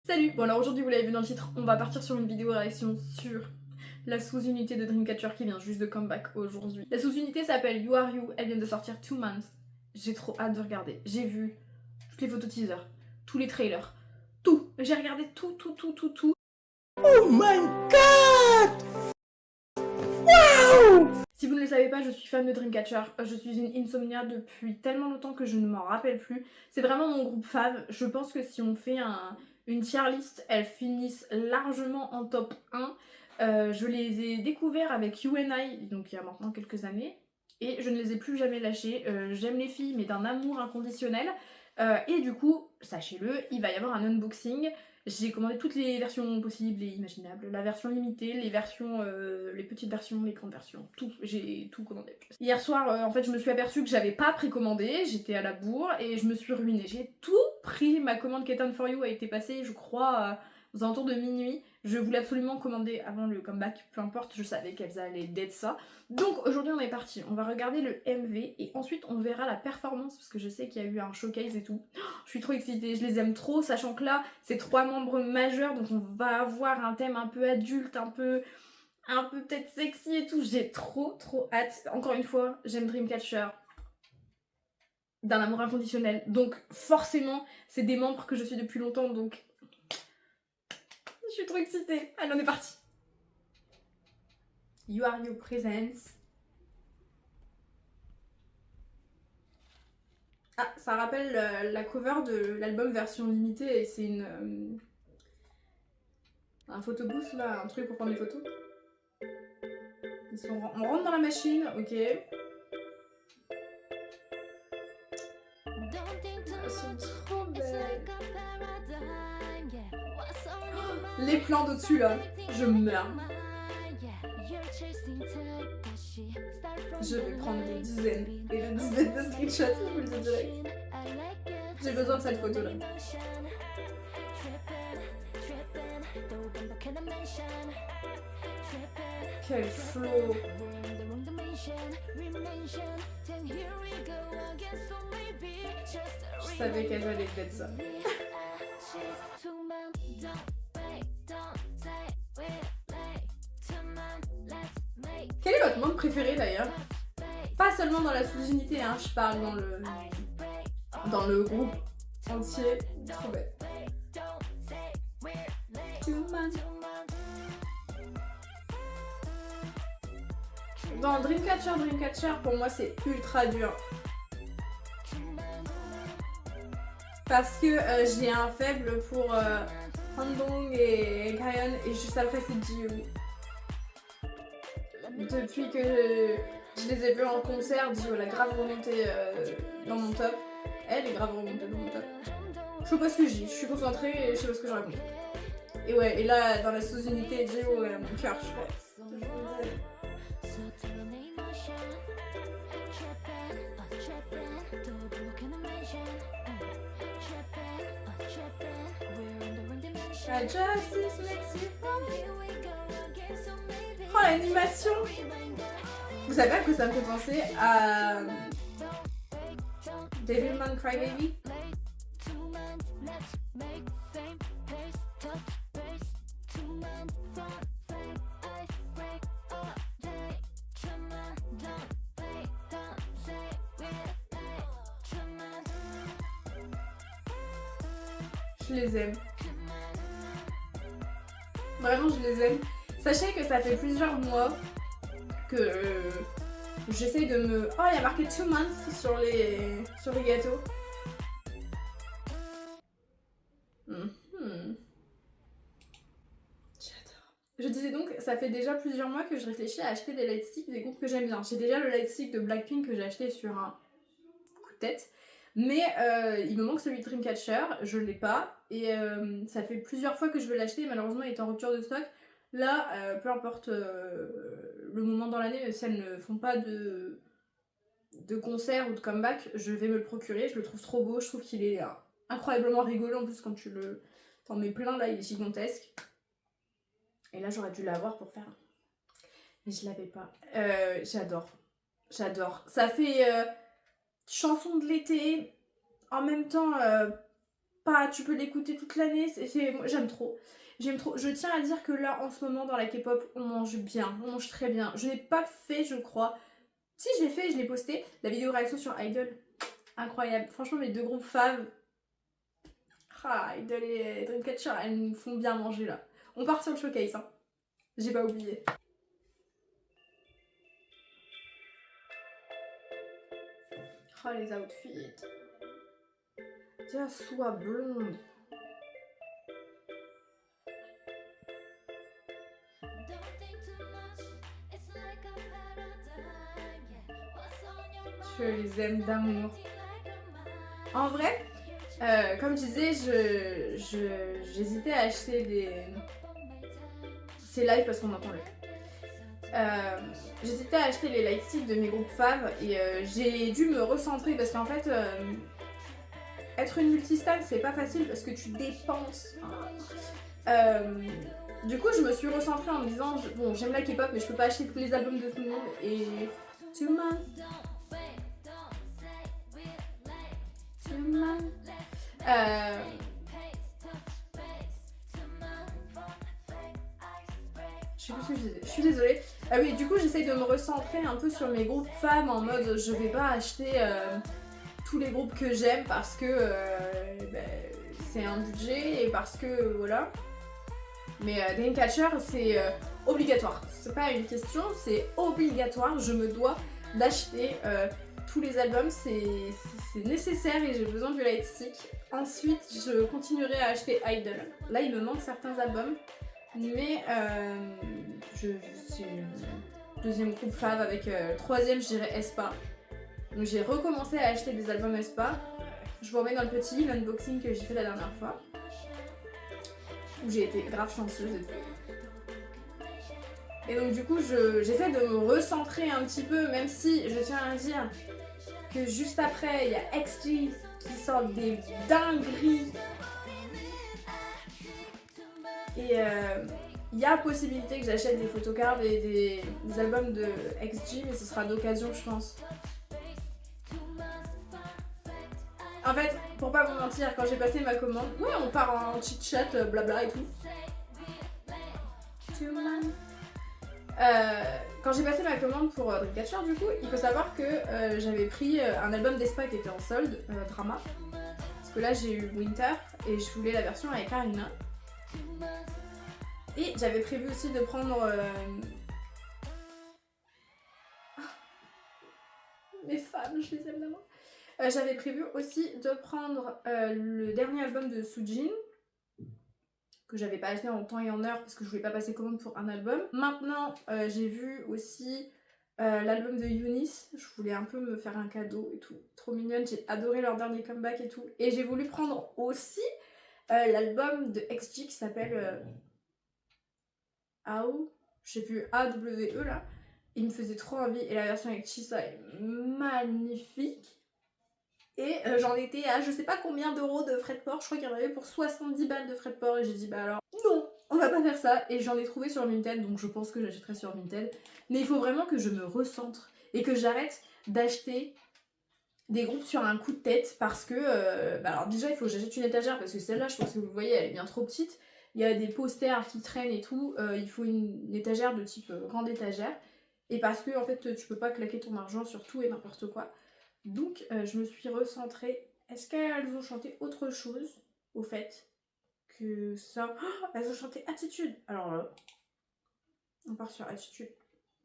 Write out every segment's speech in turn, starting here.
Salut! Bon alors aujourd'hui vous l'avez vu dans le titre, on va partir sur une vidéo réaction sur la sous-unité de Dreamcatcher qui vient juste de comeback aujourd'hui. La sous-unité s'appelle You Are You, elle vient de sortir 2 months. J'ai trop hâte de regarder. J'ai vu toutes les photos teaser, tous les trailers, tout. J'ai regardé tout. Oh my god! Wow! Si vous ne le savez pas, je suis fan de Dreamcatcher. Je suis une insomnia depuis tellement longtemps que je ne m'en rappelle plus. C'est vraiment mon groupe fave. Je pense que si on fait une tier list, elles finissent largement en top 1. Je les ai découverts avec You and I, donc il y a maintenant quelques années. Et je ne les ai plus jamais lâchés. J'aime les filles, mais d'un amour inconditionnel. Et du coup, sachez-le, il va y avoir un unboxing. J'ai commandé toutes les versions possibles et imaginables. La version limitée, les versions, les petites versions, les grandes versions, tout. J'ai tout commandé. Hier soir, en fait, je me suis aperçue que j'avais pas précommandé, j'étais à la bourre et je me suis ruinée. J'ai tout pris, ma commande Ketan for You a été passée, je crois, aux alentours de minuit. Je voulais absolument commander avant le comeback, peu importe, je savais qu'elles allaient d'être ça. Donc aujourd'hui on est parti, on va regarder le MV et ensuite on verra la performance parce que je sais qu'il y a eu un showcase et tout. Je suis trop excitée, je les aime trop, sachant que là c'est 3 membres majeurs donc on va avoir un thème un peu adulte, un peu peut-être sexy et tout. J'ai trop hâte. Encore une fois, j'aime Dreamcatcher d'un amour inconditionnel, donc forcément c'est des membres que je suis depuis longtemps, donc je suis trop excitée. Allez, on est parti. You Are You Presents. Ah, ça rappelle la cover de l'album version limitée et c'est un photobooth là, un truc pour prendre des photos. On rentre dans la machine, ok. Elles sont trop belles. Les plans d'au-dessus là, je meurs. Je vais prendre des dizaines et des dizaines de screenshots, je vous le dis direct. J'ai besoin de cette photo là. Quel flow! Je savais qu'elle allait être ça. Quel est votre membre préféré d'ailleurs? Pas seulement dans la sous-unité, hein, je parle dans le groupe entier. Trop belle. Dans Dreamcatcher, pour moi c'est ultra dur. Parce que j'ai un faible pour Handong et Gaeon et juste après c'est Jiwoo. Depuis que je les ai vus en concert, Jiwoo elle a grave remonté dans mon top. Elle est grave remontée dans mon top. Je sais pas ce que je dis, je suis concentrée et je sais pas ce que je raconte. Et ouais, et là dans la sous-unité, Jiwoo elle a mon cœur, je pense. Oh l'animation! Vous savez à quoi ça me fait penser? À Devilman Crybaby? Je les aime. Vraiment, je les aime. Sachez que ça fait plusieurs mois que j'essaye de me... Oh, il y a marqué 2 months sur les gâteaux. J'adore. Je disais donc, ça fait déjà plusieurs mois que je réfléchis à acheter des lightsticks des groupes que j'aime bien. J'ai déjà le lightstick de Blackpink que j'ai acheté sur un coup de tête. Mais il me manque celui de Dreamcatcher, je l'ai pas. Et ça fait plusieurs fois que je veux l'acheter, malheureusement il est en rupture de stock. Là, peu importe le moment dans l'année, si elles ne font pas de concert ou de comeback, je vais me le procurer. Je le trouve trop beau, je trouve qu'il est incroyablement rigolo. En plus, quand tu t'en mets plein, là, il est gigantesque. Et là, j'aurais dû l'avoir pour faire. Mais je l'avais pas. J'adore. J'adore. Ça fait chanson de l'été, en même temps pas, tu peux l'écouter toute l'année, moi, j'aime trop. J'aime trop. Je tiens à dire que là, en ce moment, dans la K-pop, on mange bien, on mange très bien. Je n'ai pas fait, je crois. Si, je l'ai fait, je l'ai posté, la vidéo réaction sur Idol. Incroyable. Franchement, mes deux groupes faves. Ah, Idol et Dreamcatcher, elles nous font bien manger là. On part sur le showcase, hein. J'ai pas oublié. Ah, les outfits. Tiens, soie blonde. Je les aime d'amour. En vrai, comme je disais, j'hésitais à acheter des... C'est live parce qu'on entend le... J'hésitais à acheter les lightsticks de mes groupes faves et j'ai dû me recentrer parce qu'en fait, être une multistan c'est pas facile parce que tu dépenses. Du coup, je me suis recentrée en me disant, bon, j'aime la K-pop mais je peux pas acheter tous les albums de tout le monde et... Je sais plus ce que je disais, je suis désolée. Ah oui, du coup j'essaye de me recentrer un peu sur mes groupes femmes en mode je vais pas acheter tous les groupes que j'aime parce que c'est un budget et parce que voilà. Mais Dreamcatcher c'est obligatoire, c'est pas une question, c'est obligatoire, je me dois d'acheter tous les albums, c'est nécessaire et j'ai besoin du lightstick. Ensuite je continuerai à acheter Idol. Là il me manque certains albums. Mais c'est deuxième groupe fave avec troisième je dirais aespa. Donc j'ai recommencé à acheter des albums aespa. Je vous remets dans le petit l'unboxing que j'ai fait la dernière fois. Où j'ai été grave chanceuse et tout. Et donc du coup j'essaie de me recentrer un petit peu, même si je tiens à dire que juste après il y a XG qui sort des dingueries. Et il y a possibilité que j'achète des photocards et des albums de XG, mais ce sera d'occasion, je pense. En fait, pour pas vous mentir, quand j'ai passé ma commande, ouais, on part en chit-chat, blabla et tout. Quand j'ai passé ma commande pour Dreamcatcher, du coup, il faut savoir que j'avais pris un album d'Aespa qui était en solde, Drama. Parce que là, j'ai eu Winter et je voulais la version avec Arina. Et j'avais prévu aussi de prendre mes fans, je les aime d'amour. J'avais prévu aussi de prendre le dernier album de Soojin, que j'avais pas acheté en temps et en heure parce que je voulais pas passer commande pour un album. Maintenant, j'ai vu aussi l'album de Eunice. Je voulais un peu me faire un cadeau et tout. Trop mignonne, j'ai adoré leur dernier comeback et tout. Et j'ai voulu prendre aussi l'album de XG qui s'appelle AO, je sais plus, AWE là. Il me faisait trop envie et la version avec Chisa est magnifique. Et j'en étais à je sais pas combien d'euros de frais de port, je crois qu'il y en avait pour 70 balles de frais de port et j'ai dit bah alors non, on va pas faire ça. Et j'en ai trouvé sur Vinted, donc je pense que j'achèterai sur Vinted. Mais il faut vraiment que je me recentre et que j'arrête d'acheter des groupes sur un coup de tête parce que bah alors déjà il faut que j'achète une étagère parce que celle-là je pense que vous voyez elle est bien trop petite. Il y a des posters qui traînent et tout, il faut une étagère de type grande étagère. Et parce que en fait tu peux pas claquer ton argent sur tout et n'importe quoi. Donc je me suis recentrée. Est-ce qu'elles ont chanté autre chose au fait que ça? Oh, elles ont chanté Attitude. Alors là, on part sur Attitude.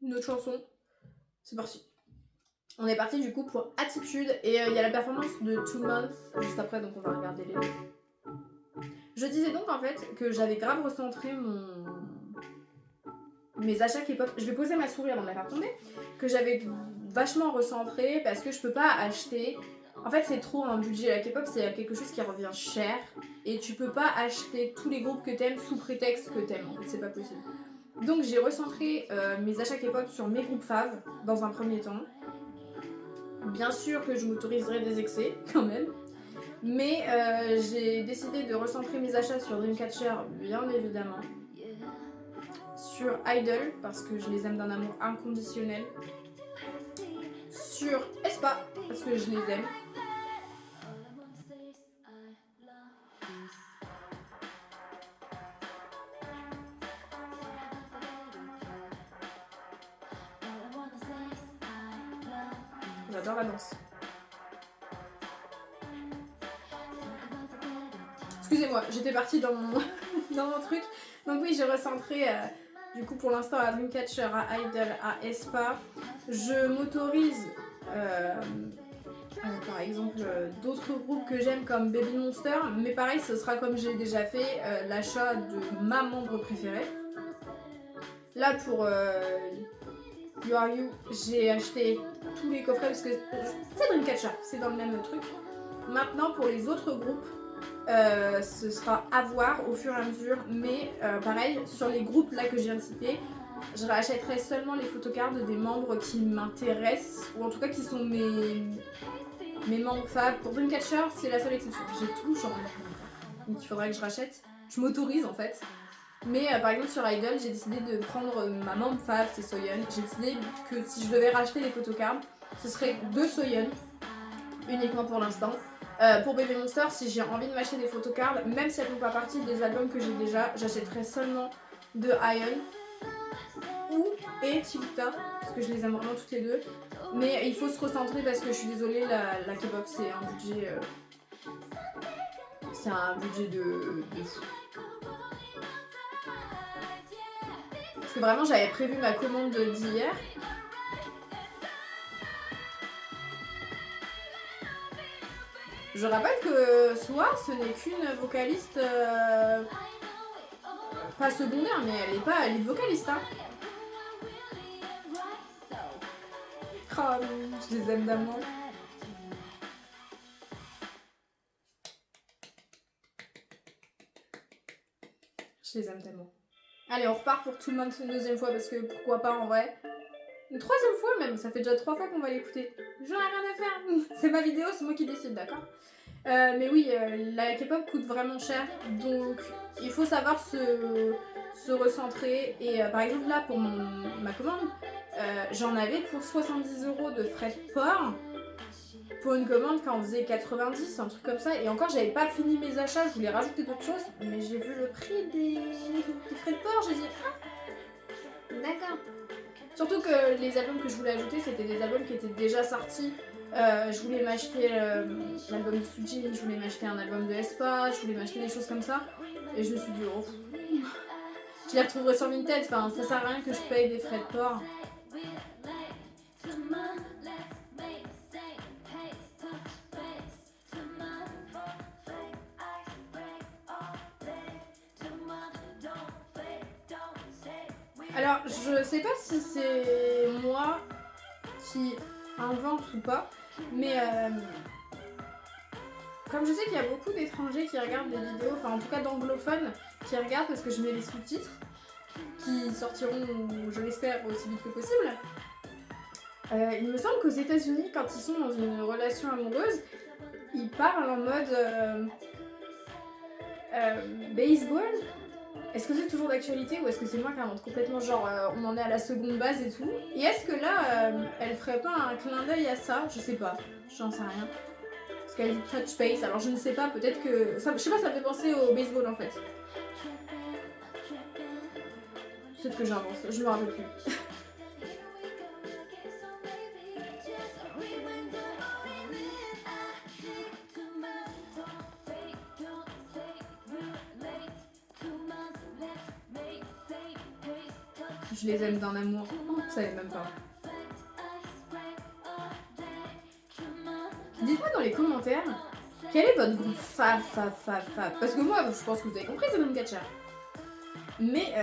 Une autre chanson. C'est parti. On est parti du coup pour Attitude et il y a la performance de 2 Months juste après, donc on va regarder les deux. Je disais donc en fait que j'avais grave recentré mes achats K-pop. Je vais poser ma souris avant de la faire tomber. Que j'avais vachement recentré parce que je peux pas acheter. En fait, c'est trop un budget. La K-pop, c'est quelque chose qui revient cher et tu peux pas acheter tous les groupes que t'aimes sous prétexte que t'aimes. En fait, c'est pas possible. Donc j'ai recentré mes achats K-pop sur mes groupes faves dans un premier temps. Bien sûr que je m'autoriserai des excès quand même. Mais j'ai décidé de recentrer mes achats sur Dreamcatcher, bien évidemment. Sur Idol, parce que je les aime d'un amour inconditionnel. Sur aespa, parce que je les aime. j'adore la danse. Excusez-moi, j'étais partie dans mon, dans mon truc. Donc oui, j'ai recentré du coup pour l'instant à Dreamcatcher, à Idol, à Aespa. Je m'autorise par exemple d'autres groupes que j'aime comme Baby Monster, mais pareil ce sera comme j'ai déjà fait l'achat de ma membre préférée. Là pour You Are You, j'ai acheté tous les coffrets parce que c'est Dreamcatcher, c'est dans le même truc. Maintenant pour les autres groupes, ce sera à voir au fur et à mesure, mais pareil, sur les groupes là que je viens de citer, je rachèterai seulement les photocards des membres qui m'intéressent, ou en tout cas qui sont mes membres fab. Pour Dreamcatcher, c'est la seule exception. J'ai tout, genre, donc il faudrait que je rachète. Je m'autorise en fait. Mais par exemple sur Idol, j'ai décidé de prendre ma membre fab, c'est Soyeon. J'ai décidé que si je devais racheter les photocards, ce serait 2 Soyeon, uniquement pour l'instant. Pour Baby Monster, si j'ai envie de m'acheter des photocards, même si elles ne font pas partie des albums que j'ai déjà, j'achèterai seulement de Ion et Chibuta, parce que je les aime vraiment toutes les deux. Mais il faut se recentrer parce que je suis désolée, la K-pop c'est un budget. C'est un budget de fou. Parce que vraiment j'avais prévu ma commande d'hier. Je rappelle que Soa, ce n'est qu'une vocaliste pas secondaire, mais elle est pas lead vocaliste. Hein. Oh, je les aime d'amour. Je les aime tellement. Allez, on repart pour tout le monde une deuxième fois parce que pourquoi pas en vrai. Une troisième fois même, ça fait déjà 3 fois qu'on va l'écouter. J'en ai rien à faire. C'est ma vidéo, c'est moi qui décide, d'accord ? Mais oui, la K-pop coûte vraiment cher, donc il faut savoir se recentrer. Et par exemple là, pour ma commande, j'en avais pour 70 € de frais de port. Pour une commande quand on faisait 90, un truc comme ça. Et encore, j'avais pas fini mes achats, je voulais rajouter d'autres choses. Mais j'ai vu le prix des frais de port, j'ai dit ah, d'accord. Surtout que les albums que je voulais ajouter, c'était des albums qui étaient déjà sortis. Je voulais m'acheter l'album de Suji, je voulais m'acheter un album de Aespa, je voulais m'acheter des choses comme ça. Et je me suis dit, oh, je les retrouverai sur Vinted, enfin ça sert à rien que je paye des frais de port. Alors, je sais pas si c'est moi qui invente ou pas, mais comme je sais qu'il y a beaucoup d'étrangers qui regardent des vidéos, enfin en tout cas d'anglophones qui regardent parce que je mets les sous-titres qui sortiront, je l'espère, aussi vite que possible. Il me semble qu'aux États-Unis, quand ils sont dans une relation amoureuse, ils parlent en mode baseball. Est-ce que c'est toujours d'actualité ou est-ce que c'est moi qui invente complètement genre on en est à la seconde base et tout? Et est-ce que là elle ferait pas un clin d'œil à ça? Je sais pas, j'en sais rien. Parce qu'elle dit touch base, alors je ne sais pas, peut-être que. Ça, je sais pas, ça me fait penser au baseball en fait. Peut-être que j'invente, je me rappelle plus. Je les aime d'un amour, vous savez même pas. Dites-moi dans les commentaires, quel est votre groupe fave. Parce que moi, je pense que vous avez compris, c'est Dreamcatcher. Mais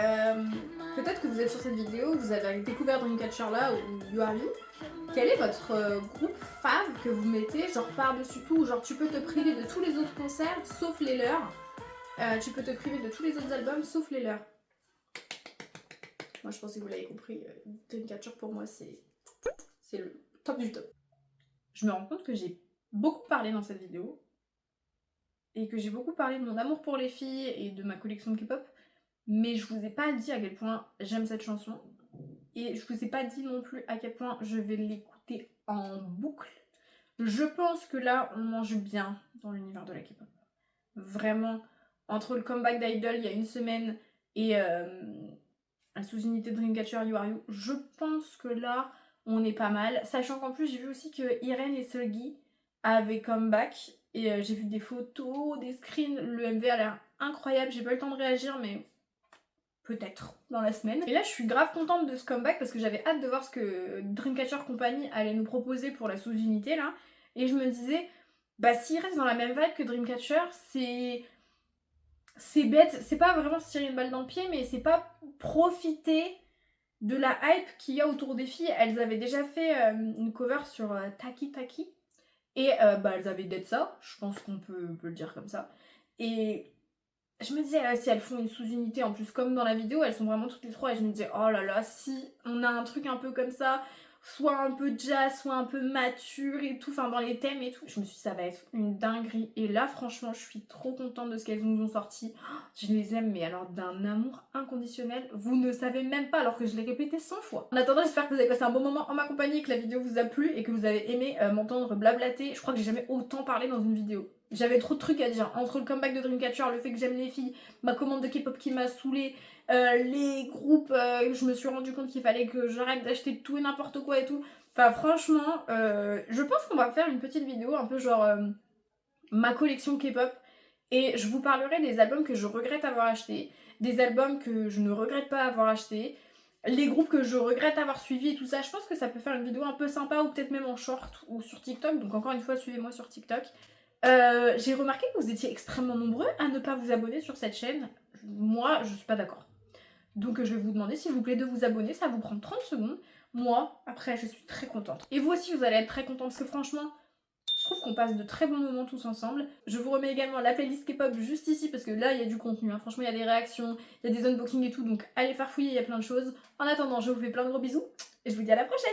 peut-être que vous êtes sur cette vidéo, vous avez découvert Dreamcatcher là, ou You Are You. Quel est votre groupe fave que vous mettez, genre par-dessus tout, genre tu peux te priver de tous les autres concerts, sauf les leurs. Tu peux te priver de tous les autres albums, sauf les leurs. Moi je pense que vous l'avez compris, Dreamcatcher pour moi c'est le top du top. Je me rends compte que j'ai beaucoup parlé dans cette vidéo et que j'ai beaucoup parlé de mon amour pour les filles et de ma collection de K-pop, mais je vous ai pas dit à quel point j'aime cette chanson et je vous ai pas dit non plus à quel point je vais l'écouter en boucle. Je pense que là on mange bien dans l'univers de la K-pop. Vraiment, entre le comeback d'Idol il y a une semaine et la sous-unité Dreamcatcher You Are You, je pense que là on est pas mal. Sachant qu'en plus j'ai vu aussi que Irene et Seulgi avaient comeback et j'ai vu des photos, des screens, le MV a l'air incroyable, j'ai pas eu le temps de réagir mais peut-être dans la semaine. Et là je suis grave contente de ce comeback parce que j'avais hâte de voir ce que Dreamcatcher Company allait nous proposer pour la sous-unité là. Et je me disais, bah s'ils restent dans la même vibe que Dreamcatcher, c'est bête, c'est pas vraiment se tirer une balle dans le pied, mais c'est pas profiter de la hype qu'il y a autour des filles. Elles avaient déjà fait une cover sur Taki Taki et bah elles avaient dead ça, je pense qu'on peut le dire comme ça. Et je me disais, si elles font une sous-unité en plus comme dans la vidéo, elles sont vraiment toutes les trois et je me disais, oh là là, si on a un truc un peu comme ça, soit un peu jazz, soit un peu mature et tout, enfin dans les thèmes et tout, je me suis dit, ça va être une dinguerie. Et là, franchement, je suis trop contente de ce qu'elles nous ont sorti. Je les aime, mais alors d'un amour inconditionnel, vous ne savez même pas, alors que je l'ai répété 100 fois. En attendant, j'espère que vous avez passé un bon moment en ma compagnie, que la vidéo vous a plu et que vous avez aimé m'entendre blablater. Je crois que j'ai jamais autant parlé dans une vidéo. J'avais trop de trucs à dire, entre le comeback de Dreamcatcher, le fait que j'aime les filles, ma commande de K-pop qui m'a saoulée, les groupes, je me suis rendu compte qu'il fallait que j'arrête d'acheter tout et n'importe quoi et tout. Enfin franchement, je pense qu'on va faire une petite vidéo un peu genre ma collection K-pop et je vous parlerai des albums que je regrette avoir achetés, des albums que je ne regrette pas avoir achetés, les groupes que je regrette avoir suivis et tout ça. Je pense que ça peut faire une vidéo un peu sympa ou peut-être même en short ou sur TikTok, donc encore une fois suivez-moi sur TikTok. J'ai remarqué que vous étiez extrêmement nombreux à ne pas vous abonner sur cette chaîne. Moi, je suis pas d'accord. Donc je vais vous demander s'il vous plaît de vous abonner, ça vous prend 30 secondes. Moi, après, je suis très contente. Et vous aussi, vous allez être très contents parce que franchement, je trouve qu'on passe de très bons moments tous ensemble. Je vous remets également la playlist K-pop juste ici parce que là, il y a du contenu. Hein. Franchement, il y a des réactions, il y a des unboxings et tout, donc allez farfouiller, il y a plein de choses. En attendant, je vous fais plein de gros bisous et je vous dis à la prochaine.